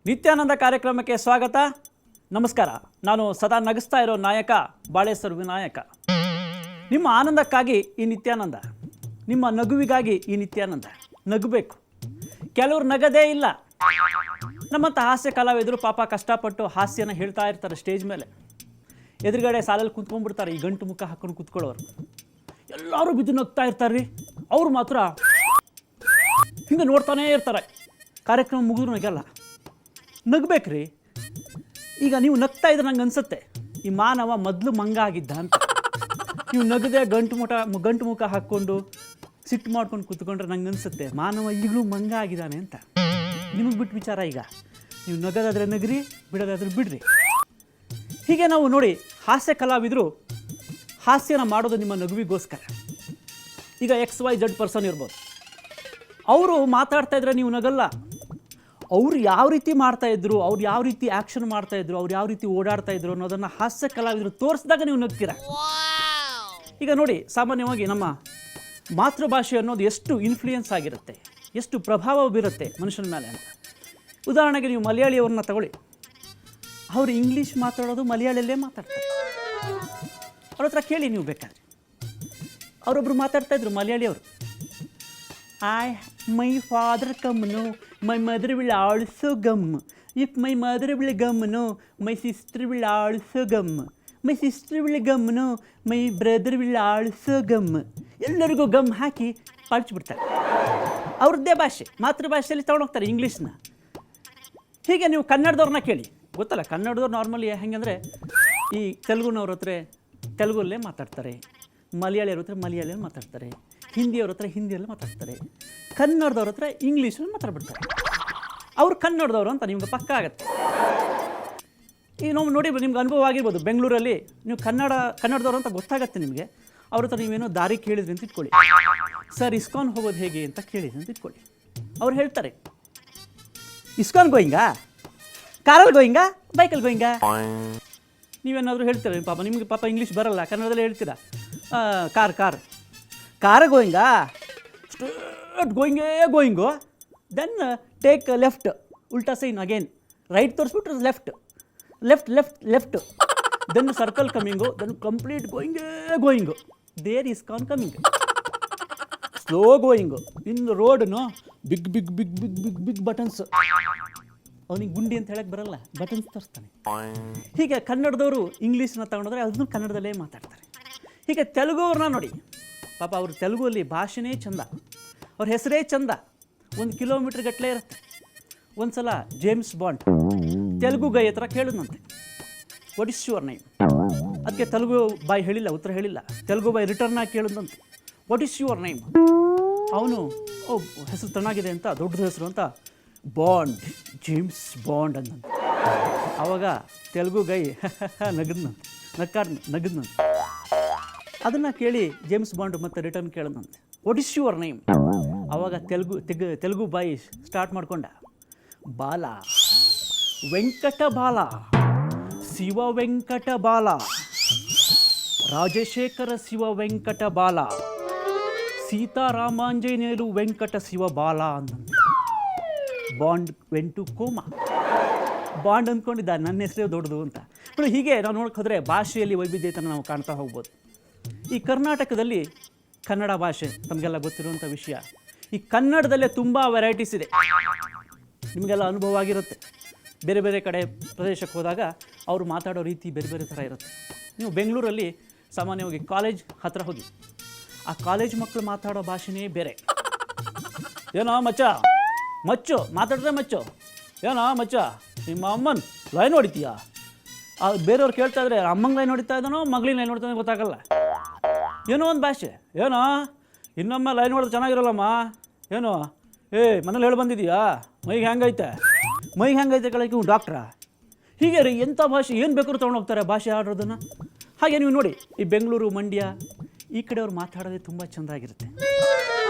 ನಿತ್ಯಾನಂದ ಕಾರ್ಯಕ್ರಮಕ್ಕೆ ಸ್ವಾಗತ. ನಮಸ್ಕಾರ. ನಾನು ಸದಾ ನಗಿಸ್ತಾ ಇರೋ ನಾಯಕ ಬಾಳೇಶ್ವರ ವಿನಾಯಕ. ನಿಮ್ಮ ಆನಂದಕ್ಕಾಗಿ ಈ ನಿತ್ಯಾನಂದ, ನಿಮ್ಮ ನಗುವಿಗಾಗಿ ಈ ನಿತ್ಯಾನಂದ. ನಗಬೇಕು. ಕೆಲವರು ನಗದೇ ಇಲ್ಲ. ನಮ್ಮಂಥ ಹಾಸ್ಯ ಕಲಾವಿದರು ಪಾಪ ಕಷ್ಟಪಟ್ಟು ಹಾಸ್ಯನ ಹೇಳ್ತಾ ಇರ್ತಾರೆ ಸ್ಟೇಜ್ ಮೇಲೆ. ಎದುರುಗಡೆ ಸಾಲಲ್ಲಿ ಕುಂತ್ಕೊಂಡ್ಬಿಡ್ತಾರೆ ಈ ಗಂಟು ಮುಖ ಹಾಕೊಂಡು ಕೂತ್ಕೊಳ್ಳೋರು. ಎಲ್ಲರೂ ಬಿದ್ದು ನಗ್ತಾ ಇರ್ತಾರೆ ರೀ. ಅವ್ರು ಮಾತ್ರ ಹಿಂಗೆ ನೋಡ್ತಾನೇ ಇರ್ತಾರೆ. ಕಾರ್ಯಕ್ರಮ ಮುಗಿದ್ರು ನಗಲ್ಲ. ನಗಬೇಕ್ರಿ. ಈಗ ನೀವು ನಗ್ತಾ ಇದ್ರೆ ನಂಗೆ ಅನ್ಸುತ್ತೆ ಈ ಮಾನವ ಮೊದಲು ಮಂಗ ಆಗಿದ್ದ ಅಂತ. ನೀವು ನಗದೆ ಗಂಟು ಮುಖ ಹಾಕ್ಕೊಂಡು ಸಿಟ್ಟು ಮಾಡ್ಕೊಂಡು ಕೂತ್ಕೊಂಡ್ರೆ ನಂಗೆ ಅನ್ಸುತ್ತೆ ಮಾನವ ಈಗಲೂ ಮಂಗ ಆಗಿದ್ದಾನೆ ಅಂತ. ನಿಮಗೆ ಬಿಟ್ಟು ವಿಚಾರ. ಈಗ ನೀವು ನಗದಾದ್ರೆ ನಗ್ರಿ, ಬಿಡೋದಾದ್ರೆ ಬಿಡ್ರಿ. ಹೀಗೆ ನಾವು ನೋಡಿ ಹಾಸ್ಯ ಕಲಾವಿದರು ಹಾಸ್ಯನ ಮಾಡೋದು ನಿಮ್ಮ ನಗುವಿಗೋಸ್ಕರ. ಈಗ XYZ ಪರ್ಸನ್ ಇರ್ಬೋದು. ಅವರು ಮಾತಾಡ್ತಾ ಇದ್ರೆ ನೀವು ನಗಲ್ಲ. ಅವ್ರು ಯಾವ ರೀತಿ ಮಾಡ್ತಾಯಿದ್ರು, ಅವ್ರು ಯಾವ ರೀತಿ ಆ್ಯಕ್ಷನ್ ಮಾಡ್ತಾಯಿದ್ರು, ಅವ್ರು ಯಾವ ರೀತಿ ಓಡಾಡ್ತಾಯಿದ್ರು ಅನ್ನೋದನ್ನು ಹಾಸ್ಯ ಕಲಾವಿದರು ತೋರಿಸಿದಾಗ ನೀವು ನಗ್ತೀರ. ಈಗ ನೋಡಿ, ಸಾಮಾನ್ಯವಾಗಿ ನಮ್ಮ ಮಾತೃಭಾಷೆ ಅನ್ನೋದು ಎಷ್ಟು ಇನ್ಫ್ಲೂಯೆನ್ಸ್ ಆಗಿರುತ್ತೆ, ಎಷ್ಟು ಪ್ರಭಾವ ಬೀರುತ್ತೆ ಮನುಷ್ಯನ ಮೇಲೆ ಅಂತ. ಉದಾಹರಣೆಗೆ ನೀವು ಮಲಯಾಳಿಯವ್ರನ್ನ ತಗೊಳ್ಳಿ. ಅವರು ಇಂಗ್ಲೀಷ್ ಮಾತಾಡೋದು ಮಲಯಾಳಿಯಲ್ಲೇ ಮಾತಾಡ್ತಾರೆ. ಅವ್ರ ಹತ್ರ ಕೇಳಿ ನೀವು ಬೇಕಾದ್ರೆ. ಅವರೊಬ್ಬರು ಮಾತಾಡ್ತಾಯಿದ್ರು ಮಲಯಾಳಿಯವರು. My father come no, my mother will also come. If my mother will come no, my sister will also come. My sister will come no, my brother will also come. ಎಲ್ಲರಿಗೂ gum ಹಾಕಿ ಪಾಡಿಸ್ಬಿಡ್ತಾರೆ. ಅವ್ರದ್ದೇ ಭಾಷೆ, ಮಾತೃಭಾಷೆಯಲ್ಲಿ ತೊಗೊಂಡೋಗ್ತಾರೆ ಇಂಗ್ಲೀಷ್ನ. ಹೀಗೆ ನೀವು ಕನ್ನಡದವ್ರನ್ನ ಕೇಳಿ. ಗೊತ್ತಲ್ಲ, ಕನ್ನಡದವ್ರು normally ಹೆಂಗಂದರೆ ಈ ತೆಲುಗುನವ್ರ ಹತ್ರ ತೆಲುಗಲ್ಲೇ ಮಾತಾಡ್ತಾರೆ, ಮಲಯಾಳಿಯವ್ರ ಹತ್ರ ಮಲಯಾಳಿಯಲ್ಲಿ ಮಾತಾಡ್ತಾರೆ, ಹಿಂದಿಯವ್ರ ಹತ್ರ ಹಿಂದಿಯಲ್ಲಿ ಮಾತಾಡ್ತಾರೆ, ಕನ್ನಡದವ್ರ ಹತ್ರ ಇಂಗ್ಲೀಷಲ್ಲಿ ಮಾತಾಡ್ಬಿಡ್ತಾರೆ. ಅವ್ರು ಕನ್ನಡದವರು ಅಂತ ನಿಮ್ಗೆ ಪಕ್ಕ ಆಗುತ್ತೆ. ಈಗ ನಾವು ನೋಡಿ, ನಿಮ್ಗೆ ಅನುಭವ ಆಗಿರ್ಬೋದು. ಬೆಂಗಳೂರಲ್ಲಿ ನೀವು ಕನ್ನಡದವ್ರು ಅಂತ ಗೊತ್ತಾಗತ್ತೆ ನಿಮಗೆ. ಅವ್ರ ಹತ್ರ ನೀವೇನೋ ದಾರಿ ಕೇಳಿದ್ರಿ ಅಂತ ಇಟ್ಕೊಳ್ಳಿ. ಸರ್ ಇಸ್ಕಾನ್ ಹೋಗೋದು ಹೇಗೆ ಅಂತ ಕೇಳಿದ್ರಿ ಅಂತ ಇಟ್ಕೊಳ್ಳಿ. ಅವ್ರು ಹೇಳ್ತಾರೆ, ಇಸ್ಕಾನ್ ಗೋಯಿಂಗಾ, ಕಾರಲ್ಲಿ ಗೋಯಿಂಗಾ, ಬೈಕಲ್ಲಿ ಗೋಯಿಂಗಾ. ನೀವೇನಾದರೂ ಹೇಳ್ತೀರ, ಪಾಪ ನಿಮಗೆ ಪಾಪ ಇಂಗ್ಲೀಷ್ ಬರಲ್ಲ, ಕನ್ನಡದಲ್ಲೇ ಹೇಳ್ತೀರಾ. ಕಾರ್ ಗೋಯಿಂಗಾ, straight going, then take left, ಉಲ್ಟಾ ಸೈನ್ ಅಗೇನ್, ರೈಟ್ ತೋರಿಸ್ಬಿಟ್ರೆ left, then circle coming, then complete going, there ISKCON coming. Slow going in ರೋಡ್ನು ಬಿಗ್ ಬಟನ್ಸ್. ಅವನಿಗೆ ಗುಂಡಿ ಅಂತ ಹೇಳಕ್ಕೆ ಬರಲ್ಲ, ಬಟನ್ಸ್ ತೋರಿಸ್ತಾನೆ. ಹೀಗೆ ಕನ್ನಡದವರು ಇಂಗ್ಲೀಷ್ನ ತಗೊಂಡ್ರೆ ಅದನ್ನು ಕನ್ನಡದಲ್ಲೇ ಮಾತಾಡ್ತಾರೆ. ಹೀಗೆ ತೆಲುಗುವ್ರನ್ನ ನೋಡಿ, ಪಾಪ ಅವರು ತೆಲುಗುವಲ್ಲಿ ಭಾಷೆನೇ ಚಂದ, ಅವ್ರ ಹೆಸರೇ ಚಂದ, 1 ಕಿಲೋಮೀಟ್ರ್ ಗಟ್ಟಲೆ ಇರುತ್ತೆ. ಒಂದು ಸಲ ಜೇಮ್ಸ್ ಬಾಂಡ್ ತೆಲುಗು ಗೈ ಹತ್ರ ಕೇಳಿದ್ನಂತೆ, ವಾಟ್ ಇಸ್ ಯುವರ್ ನೇಮ್. ಅದಕ್ಕೆ ತೆಲುಗು ಬಾಯ್ ಹೇಳಿಲ್ಲ, ಉತ್ತರ ಹೇಳಿಲ್ಲ. ತೆಲುಗು ಬಾಯ್ ರಿಟರ್ನ್ ಆಗಿ ಕೇಳಿದ್ನಂತೆ, ವಾಟ್ ಇಸ್ ಯುವರ್ ನೇಮ್. ಅವನು ಹೆಸರು ಚೆನ್ನಾಗಿದೆ ಅಂತ, ದೊಡ್ಡದು ಹೆಸರು ಅಂತ, ಬಾಂಡ್, ಜೇಮ್ಸ್ ಬಾಂಡ್ ಅಂದಂತೆ. ಆವಾಗ ತೆಲುಗು ಗೈ ನಗದ್ನಂತೆ. ಅದನ್ನು ಕೇಳಿ ಜೇಮ್ಸ್ ಬಾಂಡ್ ಮತ್ತೆ ರಿಟರ್ನ್ ಕೇಳಿದಂತೆ, ವಾಟ್ ಇಸ್ ಯುವರ್ ನೇಮ್. ಆವಾಗ ತೆಲುಗು ಬಾಯಿ ಸ್ಟಾರ್ಟ್ ಮಾಡ್ಕೊಂಡ, ಬಾಲ, ವೆಂಕಟ ಬಾಲ, ಶಿವ ವೆಂಕಟ ಬಾಲ, ರಾಜಶೇಖರ ಶಿವ ವೆಂಕಟ ಬಾಲ, ಸೀತಾರಾಮಾಂಜನೇಯರು ವೆಂಕಟ ಶಿವ ಬಾಲ ಅಂದಂತೆ. Bond went coma. ಬಾಂಡ್ ಅಂದ್ಕೊಂಡಿದ್ದ ನನ್ನ ಹೆಸರೇ ದೊಡ್ಡದು ಅಂತ. ಹೀಗೆ ನಾವು ನೋಡಕ್ಕೆ ಹೋದರೆ ಭಾಷೆಯಲ್ಲಿ ವೈವಿಧ್ಯತೆಯನ್ನು ನಾವು ಕಾಣ್ತಾ ಹೋಗ್ಬೋದು. ಈ ಕರ್ನಾಟಕದಲ್ಲಿ ಕನ್ನಡ ಭಾಷೆ ತಮಗೆಲ್ಲ ಗೊತ್ತಿರುವಂಥ ವಿಷಯ. ಈ ಕನ್ನಡದಲ್ಲೇ ತುಂಬ ವೆರೈಟೀಸ್ ಇದೆ, ನಿಮಗೆಲ್ಲ ಅನುಭವ ಆಗಿರುತ್ತೆ. ಬೇರೆ ಬೇರೆ ಕಡೆ ಪ್ರದೇಶಕ್ಕೆ ಹೋದಾಗ ಅವರು ಮಾತಾಡೋ ರೀತಿ ಬೇರೆ ಬೇರೆ ಥರ ಇರುತ್ತೆ. ನೀವು ಬೆಂಗಳೂರಲ್ಲಿ ಸಾಮಾನ್ಯವಾಗಿ ಕಾಲೇಜ್ ಹತ್ರ ಹೋಗಿ, ಆ ಕಾಲೇಜ್ ಮಕ್ಕಳು ಮಾತಾಡೋ ಭಾಷೆನೇ ಬೇರೆ. ಏನೋ ಮಚ್ಚು ಮಾತಾಡಿದ್ರೆ ಮಚ್ಚು, ಏನೋ ಮಚ್ಚ ನಿಮ್ಮ ಅಮ್ಮನ ಲೈನ್ ಹೊಡಿತೀಯಾ. ಬೇರೆಯವ್ರು ಕೇಳ್ತಾ ಇದ್ರೆ ಅಮ್ಮಂಗೆ ಲೈನ್ ಹೊಡಿತಾ ಇದ್ದಾನೋ ಮಗಳಿಗೆ ಲೈನ್ ಹೊಡಿತಾನೋ ಗೊತ್ತಾಗಲ್ಲ. ಏನೋ ಒಂದು ಭಾಷೆ, ಏನೋ ಇನ್ನೊಮ್ಮೆ ಲೈನ್ ಹೊಡೆದು ಚೆನ್ನಾಗಿರಲ್ಲಮ್ಮ, ಏನೋ ಮನೇಲಿ ಹೇಳಿ ಬಂದಿದೀಯಾ, ಮೈಗೆ ಹೆಂಗೈತೆ ಕಳಕ್ಕೆ ಡಾಕ್ಟ್ರಾ. ಹೀಗೆ ರೀ ಎಂಥ ಭಾಷೆ ಏನು ಬೇಕಾದ್ರೂ ತೊಗೊಂಡೋಗ್ತಾರೆ ಭಾಷೆ ಆಡೋದನ್ನು. ಹಾಗೆ ನೀವು ನೋಡಿ, ಈ ಬೆಂಗಳೂರು, ಮಂಡ್ಯ ಈ ಕಡೆಯವ್ರು ಮಾತಾಡೋದೇ ತುಂಬ ಚೆಂದಾಗಿರುತ್ತೆ.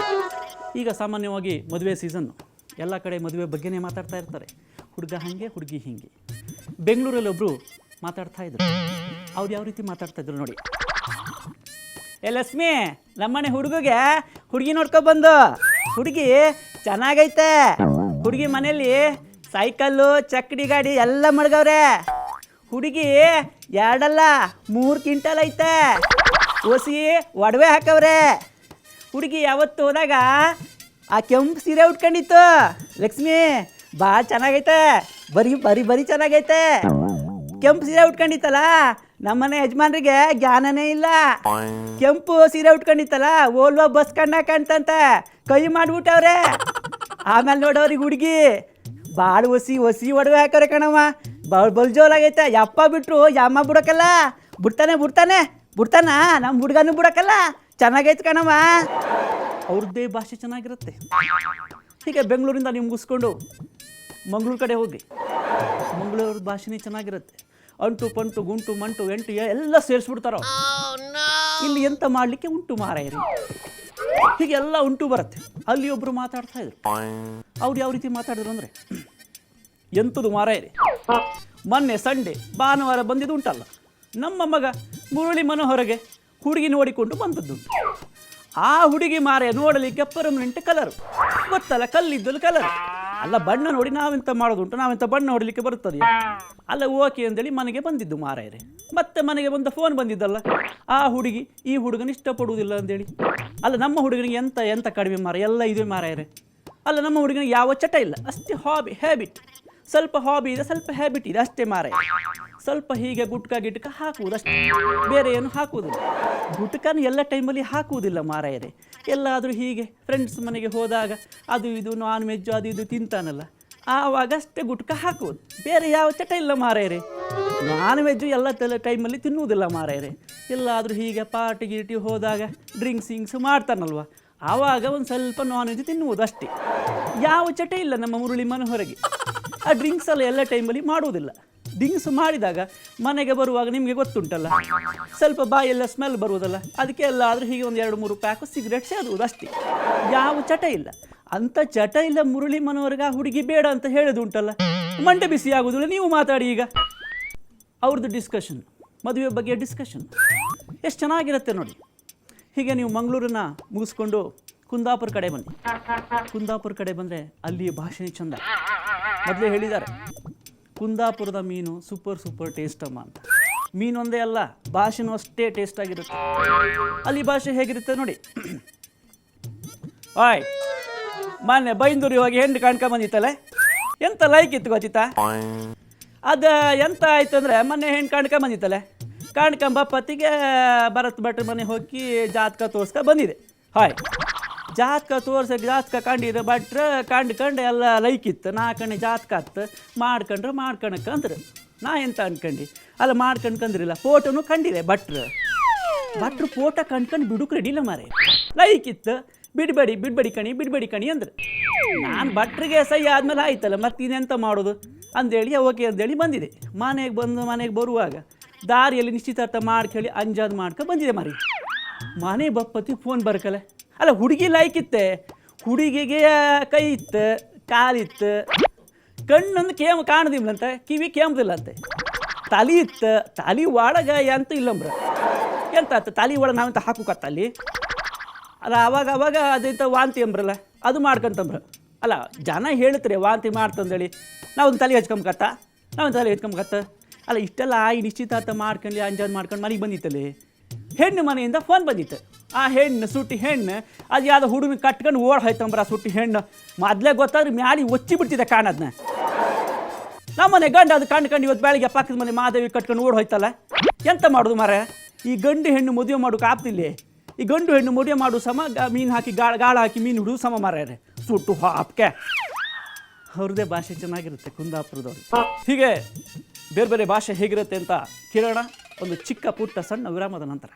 ಈಗ ಸಾಮಾನ್ಯವಾಗಿ ಮದುವೆ ಸೀಸನ್ನು, ಎಲ್ಲ ಕಡೆ ಮದುವೆ ಬಗ್ಗೆನೇ ಮಾತಾಡ್ತಾ ಇರ್ತಾರೆ. ಹುಡುಗ ಹಾಗೆ, ಹುಡುಗಿ ಹೀಗೆ. ಬೆಂಗಳೂರಲ್ಲಿ ಒಬ್ಬರು ಮಾತಾಡ್ತಾಯಿದ್ರು. ಅವ್ರು ಯಾವ ರೀತಿ ಮಾತಾಡ್ತಾಯಿದ್ರು ನೋಡಿ. ಲಕ್ಷ್ಮಿ, ನಮ್ಮನೆ ಹುಡುಗಿಗೆ ಹುಡುಗಿ ನೋಡ್ಕೊಬಂದು, ಹುಡುಗಿ ಚೆನ್ನಾಗೈತೆ, ಹುಡುಗಿ ಮನೇಲಿ ಸೈಕಲ್ಲು ಚಕ್ಕಡಿ ಗಾಡಿ ಎಲ್ಲ ಮಡ್ಗವ್ರೆ. ಹುಡುಗಿ 2 ಅಲ್ಲ 3 ಕ್ವಿಂಟಲ್ ಐತೆ. ಒಸಿ ಒಡವೆ ಹಾಕವ್ರೆ. ಹುಡುಗಿ ಯಾವತ್ತು ಹೋದಾಗ ಆ ಕೆಂಪು ಸೀರೆ ಉಟ್ಕೊಂಡಿತ್ತು. ಲಕ್ಷ್ಮಿ ಭಾಳ ಚೆನ್ನಾಗೈತೆ, ಬರೀ ಚೆನ್ನಾಗೈತೆ. ಕೆಂಪು ಸೀರೆ ಉಟ್ಕೊಂಡಿತ್ತಲ್ಲ, ನಮ್ಮನೆ ಯಜಮಾನ್ರಿಗೆ ಜ್ಞಾನನೇ ಇಲ್ಲ. ಕೆಂಪು ಸೀರೆ ಉಟ್ಕೊಂಡಿತ್ತಲ್ಲ, ಓಲ್ವಾ ಬಸ್ ಕಾಣ್ತಂತ ಕೈ ಮಾಡಿಬಿಟ್ಟವ್ರೆ. ಆಮೇಲೆ ನೋಡೋರಿಗೆ ಹುಡುಗಿ ಭಾಳ ಒಸಿ ಒಡವೆ ಹಾಕವ್ರೆ ಕಣಮ್ಮ. ಬಲ್ ಜೋಲಾಗೈತೆ. ಯಪ್ಪ ಬಿಟ್ರು ಯಮ್ಮ ಬಿಡೋಕ್ಕಲ್ಲ. ಬಿಡ್ತಾನ ನಮ್ಮ ಹುಡುಗನೂ ಬಿಡೋಕ್ಕಲ್ಲ. ಚೆನ್ನಾಗೈತೆ ಕಣಮ್ಮ. ಅವ್ರದ್ದೇ ಭಾಷೆ ಚೆನ್ನಾಗಿರುತ್ತೆ. ಹೀಗೆ ಬೆಂಗಳೂರಿಂದ ನೀವು ಮುಗಿಸ್ಕೊಂಡು ಮಂಗಳೂರು ಕಡೆ ಹೋಗಿ, ಮಂಗಳೂರು ಭಾಷೆನೇ ಚೆನ್ನಾಗಿರುತ್ತೆ. ಅಂಟು ಪಂಟು ಗುಂಟು ಮಂಟು ಎಂಟು ಎಲ್ಲ ಸೇರಿಸ್ಬಿಡ್ತಾರೋ. ಇಲ್ಲಿ ಎಂತ ಮಾಡಲಿಕ್ಕೆ ಉಂಟು ಮಾರಾಯರಿ. ಹೀಗೆಲ್ಲ ಉಂಟು ಬರುತ್ತೆ. ಅಲ್ಲಿ ಒಬ್ಬರು ಮಾತಾಡ್ತಾ ಇದ್ರು. ಅವ್ರು ಯಾವ ರೀತಿ ಮಾತಾಡಿದ್ರು ಅಂದರೆ, ಎಂಥದ್ದು ಮಾರಾಯರಿ, ಮೊನ್ನೆ ಸಂಡೇ ಭಾನುವಾರ ಬಂದಿದ್ದು ಉಂಟಲ್ಲ, ನಮ್ಮ ಮಗ ಮುರಳಿ ಮನೋಹರಗೆ ಹುಡುಗಿ ನೋಡಿಕೊಂಡು ಬಂದದ್ದುಂಟು. ಆ ಹುಡುಗಿ ಮಾರೆ ನೋಡಲಿಕ್ಕೆ ಪರ್ಮನೆಂಟ್ ಕಲರು ಗೊತ್ತಲ್ಲ, ಕಲ್ಲಿದ್ದಲು ಕಲರ್ ಅಲ್ಲ. ಬಣ್ಣ ನೋಡಿ ನಾವೆಂತ ಮಾಡೋದುಂಟು, ನಾವೆಂತ ಬಣ್ಣ ಹೊಡಲಿಕ್ಕೆ ಬರುತ್ತದೆ ಅಲ್ಲ. ಓಕೆ ಅಂತೇಳಿ ಮನೆಗೆ ಬಂದಿದ್ದು ಮಾರಾಯರೆ. ಮತ್ತೆ ಮನೆಗೆ ಬಂದ ಫೋನ್ ಬಂದಿದ್ದಲ್ಲ, ಆ ಹುಡುಗಿ ಈ ಹುಡುಗನ ಇಷ್ಟಪಡುವುದಿಲ್ಲ ಅಂತೇಳಿ. ಅಲ್ಲ, ನಮ್ಮ ಹುಡುಗನಿಗೆ ಎಂತ ಕಡಿಮೆ ಮಾರ, ಎಲ್ಲ ಇದೆ ಮಾರಾಯರೆ. ಅಲ್ಲ, ನಮ್ಮ ಹುಡುಗನಿಗೆ ಯಾವ ಚಟ ಇಲ್ಲ, ಅಷ್ಟೇ ಹ್ಯಾಬಿಟ್. ಸ್ವಲ್ಪ ಹಾಬಿ ಇದೆ, ಸ್ವಲ್ಪ ಹ್ಯಾಬಿಟ್ ಇದೆ ಅಷ್ಟೇ ಮಾರಾಯ. ಸ್ವಲ್ಪ ಹೀಗೆ ಗುಟ್ಕ ಹಾಕುವುದು ಅಷ್ಟೇ, ಬೇರೆ ಏನು ಹಾಕುವುದಿಲ್ಲ. ಗುಟ್ಕನ ಎಲ್ಲ ಟೈಮಲ್ಲಿ ಹಾಕುವುದಿಲ್ಲ ಮಾರಾಯರೆ. ಎಲ್ಲಾದರೂ ಹೀಗೆ ಫ್ರೆಂಡ್ಸ್ ಮನೆಗೆ ಹೋದಾಗ ಅದು ಇದು ನಾನ್ ವೆಜ್ ಅದು ಇದು ತಿಂತಾನಲ್ಲ, ಆವಾಗ ಅಷ್ಟೇ ಗುಟ್ಕ ಹಾಕುವುದು, ಬೇರೆ ಯಾವ ಚಟ ಇಲ್ಲ ಮಾರಾಯರೆ. ನಾನ್ ವೆಜ್ಜು ಎಲ್ಲ ಟೈಮಲ್ಲಿ ತಿನ್ನುವುದಿಲ್ಲ ಮಾರಾಯರೆ. ಎಲ್ಲಾದರೂ ಹೀಗೆ ಪಾರ್ಟಿ ಗೀಟಿ ಹೋದಾಗ ಡ್ರಿಂಕ್ಸ್ ಮಾಡ್ತಾನಲ್ವ, ಆವಾಗ ಒಂದು ಸ್ವಲ್ಪ ನಾನ್ ವೆಜ್ ತಿನ್ನುವುದು ಅಷ್ಟೇ. ಯಾವ ಚಟ ಇಲ್ಲ ನಮ್ಮ ಮುರಳಿ ಮನೋಹರಗೆ. ಆ ಡ್ರಿಂಕ್ಸ್ ಎಲ್ಲ ಟೈಮಲ್ಲಿ ಮಾಡುವುದಿಲ್ಲ. ಡ್ರಿಂಕ್ಸ್ ಮಾಡಿದಾಗ ಮನೆಗೆ ಬರುವಾಗ ನಿಮಗೆ ಗೊತ್ತುಂಟಲ್ಲ, ಸ್ವಲ್ಪ ಬಾಯೆಲ್ಲ ಸ್ಮೆಲ್ ಬರುವುದಲ್ಲ, ಅದಕ್ಕೆ ಎಲ್ಲಾದರೂ ಹೀಗೆ 1-2-3 ಪ್ಯಾಕು ಸಿಗರೇಟ್ ಸೇದುವುದು ಅಷ್ಟೇ. ಯಾವ ಚಟ ಇಲ್ಲ. ಅಂಥ ಚಟ ಇಲ್ಲ ಮುರಳಿ ಮನೋಹರ್ಗೆ. ಆ ಹುಡುಗಿ ಬೇಡ ಅಂತ ಹೇಳೋದುಂಟಲ್ಲ, ಮಂಡೆ ಬಿಸಿ ಆಗೋದಿಲ್ಲ. ನೀವು ಮಾತಾಡಿ ಈಗ. ಅವ್ರದ್ದು ಡಿಸ್ಕಷನ್, ಮದುವೆ ಬಗ್ಗೆ ಡಿಸ್ಕಷನ್ ಎಷ್ಟು ಚೆನ್ನಾಗಿರುತ್ತೆ ನೋಡಿ. ಹೀಗೆ ನೀವು ಮಂಗಳೂರನ್ನ ಮುಗಿಸ್ಕೊಂಡು ಕುಂದಾಪುರ ಕಡೆ ಬನ್ನಿ. ಕುಂದಾಪುರ ಕಡೆ ಬಂದರೆ ಅಲ್ಲಿ ಭಾಷೆ ಚಂದ. ಮೊದಲೇ ಹೇಳಿದ್ದಾರೆ, ಕುಂದಾಪುರದ ಮೀನು ಸೂಪರ್ ಟೇಸ್ಟ್ ಅಮ್ಮ ಅಂತ. ಮೀನು ಒಂದೇ ಅಲ್ಲ, ಭಾಷೆನೂ ಅಷ್ಟೇ ಟೇಸ್ಟ್ ಆಗಿರುತ್ತೆ. ಅಲ್ಲಿ ಭಾಷೆ ಹೇಗಿರುತ್ತೆ ನೋಡಿ. ಆಯ್ ಮೊನ್ನೆ ಬೈಂದೂರಿಗೆ ಹೋಗಿ ಹೆಣ್ಣು ಕಾಣ್ಕೊಂಬಂದಿತ್ತಲ್ಲ, ಎಂತ ಲೈಕ್ ಇತ್ತು ಗೊತ್ತಿತ್ತಾ? ಅದು ಎಂತ ಆಯ್ತು ಅಂದರೆ, ಮೊನ್ನೆ ಹೆಣ್ಣು ಕಾಣ್ಕೊಂಬಂದಿತ್ತಲ್ಲ, ಕಾಣ್ಕೊಂಬಪ್ಪತ್ತಿಗೆ ಭರತ್ ಭಟ್ರ ಮನೆ ಹೋಗಿ ಜಾತಕ ತೋರ್ಸ್ಕೊ ಬಂದಿದೆ. ಹಾಯ್ ಜಾತಕ ಕಂಡಿದೆ ಭಟ್ರ ಕಂಡು ಎಲ್ಲ ಲೈಕ್ ಇತ್ತು. ನಾ ಕಣ್ಣೆ ಜಾತಕ ಆತ್ತು, ಮಾಡ್ಕೊಂಡ್ರೆ ನಾ ಎಂತ ಅನ್ಕಂಡು ಅಲ್ಲ, ಮಾಡ್ಕೊಂಡ್ರಿಲ್ಲ. ಫೋಟೋನು ಕಂಡಿದೆ ಭಟ್ರು ಫೋಟೋ ಕಂಡ್ಕೊಂಡು ಬಿಡುಕ್ ರೆಡಿಲ್ಲ ಮಾರೆ. ಲೈಕ್ ಇತ್ತು, ಬಿಡ್ಬೇಡಿ ಕಣಿ ಅಂದ್ರೆ. ನಾನು ಭಟ್ರಿಗೆ ಸೈ ಆದಮೇಲೆ ಆಯ್ತಲ್ಲ, ಮತ್ತೆ ಇನ್ನೆಂತ ಮಾಡೋದು ಅಂದೇಳಿ ಓಕೆ ಅಂದೇಳಿ ಬಂದಿದೆ. ಮನೆಗೆ ಬರುವಾಗ ದಾರಿಯಲ್ಲಿ ನಿಶ್ಚಿತಾರ್ಥ ಮಾಡ್ಕೇಳಿ ಅಂಜಾದ್ ಬಂದಿದೆ ಮಾರಿ. ಮನೆ ಬಪ್ಪತ್ತಿ ಫೋನ್ ಬರ್ಕಲ್ಲ. ಅಲ್ಲ, ಹುಡುಗಿ ಲೈಕ್ ಇತ್ತೆ, ಹುಡುಗಿಗೆ ಕೈ ಇತ್ತು, ಕಾಲಿತ್ತು, ಕಣ್ಣೊಂದು ಕಾಣುದಿಲ್ಲಂತೆ, ಕಿವಿ ಕೇಂಬುದಿಲ್ಲಂತೆ, ತಲೆ ಇತ್ತು, ತಲೆ ಒಳಗೆ ಎಂತ ಇಲ್ಲಂಬ್ರ. ಎಂತ ತಲೆ ಒಳಗೆ ನಾವೆಂತ ಹಾಕುಕತ್ತಲ್ಲಿ ಅಲ್ಲ. ಅವಾಗ ಅದಂತ ವಾಂತಿ ಅಂಬ್ರಲ್ಲ, ಅದು ಮಾಡ್ಕೊಂತಂಬ್ರ. ಅಲ್ಲ, ಜನ ಹೇಳ್ತಾರೆ ವಾಂತಿ ಮಾಡ್ತಂದೇಳಿ, ನಾವೊಂದು ತಲೆ ಹಚ್ಕೊಂಬಕತ್ತ. ಅಲ್ಲ, ಇಷ್ಟೆಲ್ಲ ಈ ನಿಶ್ಚಿತಾರ್ಥ ಮಾಡ್ಕೊಂಡು ಅಂಜಾದ್ ಮಾಡ್ಕೊಂಡು ಮನೆಗೆ ಬಂದಿತ್ತಲ್ಲಿ. ಹೆಣ್ಣು ಮನೆಯಿಂದ ಫೋನ್ ಬಂದಿತ್ತು. ಆ ಹೆಣ್ಣು ಸುಟ್ಟಿ ಹೆಣ್ಣು ಅದು ಯಾವುದೋ ಹುಡುಗ ಕಟ್ಕೊಂಡು ಹೋಯ್ತಂಬ್ರ. ಆ ಸುಟ್ಟಿ ಹೆಣ್ಣು ಮೊದಲೇ ಗೊತ್ತಾದ್ರೆ ಮ್ಯಾಡಿ ಒಚ್ಚಿ ಬಿಡ್ತಿದ್ದೆ ಕಾಣದ್ನ. ನಮ್ಮನೆ ಗಂಡ ಅದು ಕಂಡು ಇವತ್ತು ಬೆಳಗ್ಗೆ ಪಕ್ಕದ ಮನೆ ಮಾದೇವಿ ಕಟ್ಕೊಂಡು ಹೋಯ್ತಲ್ಲ. ಎಂತ ಮಾಡೋದು ಮಾರ? ಈ ಗಂಡು ಹೆಣ್ಣು ಮದುವೆ ಮಾಡೋಕೆ ಆಗ್ತಿಲ್ಲ. ಈ ಗಂಡು ಹೆಣ್ಣು ಮದುವೆ ಮಾಡೋ ಸಮ ಮೀನು ಹಾಕಿ ಗಾಳ ಹಾಕಿ ಮೀನು ಹಿಡಿದು ಸಮ ಮಾರ್ಯಾರೆ. ಸುಟ್ಟು ಹಾಪ್ಕೆ. ಅವ್ರದ್ದೇ ಭಾಷೆ ಚೆನ್ನಾಗಿರುತ್ತೆ ಕುಂದಾಪುರದವ್ರು. ಹೀಗೆ ಬೇರೆ ಭಾಷೆ ಹೇಗಿರುತ್ತೆ ಅಂತ ಕೇಳೋಣ ಒಂದು ಚಿಕ್ಕ ಪುಟ್ಟ ಸಣ್ಣ ವಿರಾಮದ ನಂತರ.